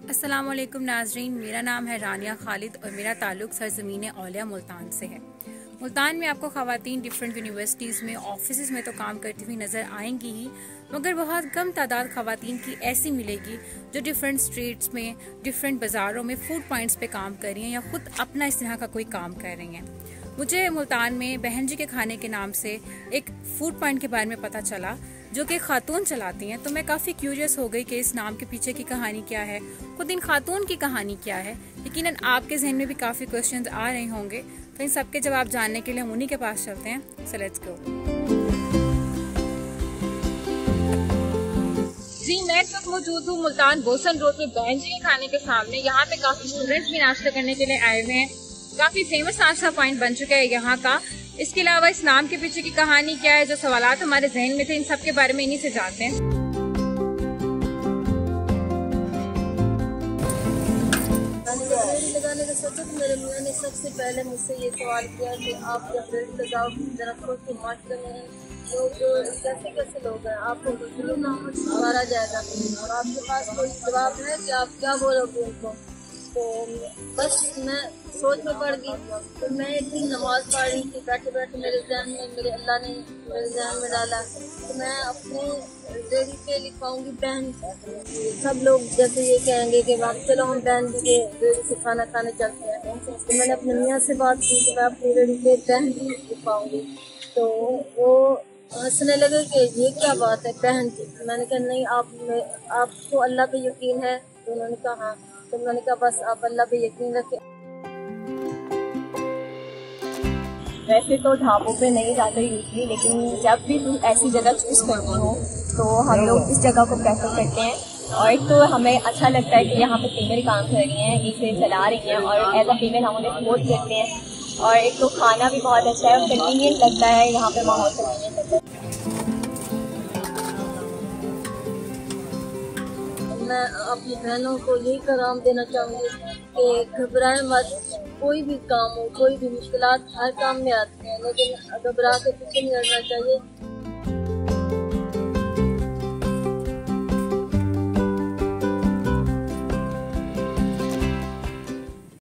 अस्सलाम वालेकुम नाजरीन, मेरा नाम है रानिया खालिद और मेरा ताल्लुक़ सरज़मीन औलिया मुल्तान से है। मुल्तान में आपको ख़वातीन डिफरेंट यूनिवर्सिटीज़ में, ऑफिस में तो काम करती हुई नज़र आएंगी ही, मगर बहुत कम तादाद ख़वातीन की ऐसी मिलेगी जो डिफरेंट स्ट्रीट्स में, डिफरेंट बाज़ारों में फूड पॉइंट्स पे काम कर रही हैं या ख़ुद अपना इस तरह का कोई काम कर रही हैं। मुझे मुल्तान में बहन जी के खाने के नाम से एक फूड पॉइंट के बारे में पता चला जो कि खातून चलाती हैं, तो मैं काफ़ी क्यूरियस हो गई कि इस नाम के पीछे की कहानी क्या है, खुद इन खातून की कहानी क्या है। यकीनन आपके जहन में भी काफ़ी क्वेश्चंस आ रहे होंगे, तो इन सब के जवाब जानने के लिए हम उन्हीं के पास चलते हैं। So let's go. जी, मैं इस वक्त मौजूद हूँ मुल्तान बोसन रोड पे बहन जी के खाने के सामने। यहाँ पे काफ़ी स्टूडेंट्स भी नाश्ता करने के लिए आए हुए हैं। काफ़ी फेमस नाश्ता पॉइंट बन चुका है यहाँ का। इसके अलावा इस नाम के पीछे की कहानी क्या है, जो सवालात हमारे जहन में थे, इन सब के बारे में इन्हीं से जानते हैं। लगाने का सोचा तो मेरे मियाँ ने सबसे पहले मुझसे ये सवाल किया कि आप जब रेडी लगाओ जरा खुद की मास्टर में जो कैसे कैसे लोग हैं, आपको गुजरू ना मारा जाएगा और आपके पास कोई जवाब है कि आप क्या बोलोगे उनको। तो बस मैं सोच में पड़ गई। तो मैं एक दिन नमाज पढ़ रही थी, बैठे बैठे मेरे जहन में, मेरे अल्लाह ने मेरे जहन में डाला तो मैं अपने रेडी पे लिखवाऊंगी बहन। सब लोग जैसे ये कहेंगे कि वाह चलो हम बहन जी के रेडी से खाना खाने चलते हैं, तो मैंने अपने मियाँ से बात की कि मैं अपनी रेडी पे बहन जी लिखवाऊंगी। तो वो हंसने लगे कि ये क्या बात है बहन जी। मैंने कहा नहीं, आपको अल्लाह पे यकीन है। तो उन्होंने कहा हाँ। तो मैंने कहा बस आप अल्लाह पे यकीन रखें। वैसे तो ढाबों पे नहीं जाते यूजली, लेकिन जब भी तुम ऐसी जगह चूज़ करते हो तो हम लोग इस जगह को प्रेफर करते हैं। और एक तो हमें अच्छा लगता है कि यहाँ पे फीमेल काम कर रही हैं, इसे चला रही हैं और एज अ फीमेल हम उन्हें सपोर्ट करते हैं। और एक तो खाना भी बहुत अच्छा है और कन्वीनियंट लगता है, यहाँ पे माहौल कन्वीनियंट लगता है। मैं अपनी बहनों को यही पैगाम देना चाहूँगी कि घबराएं मत। कोई भी काम हो, कोई भी मुश्किलात हर काम में आती हैं, लेकिन घबरा के पीछे नहीं हटना चाहिए।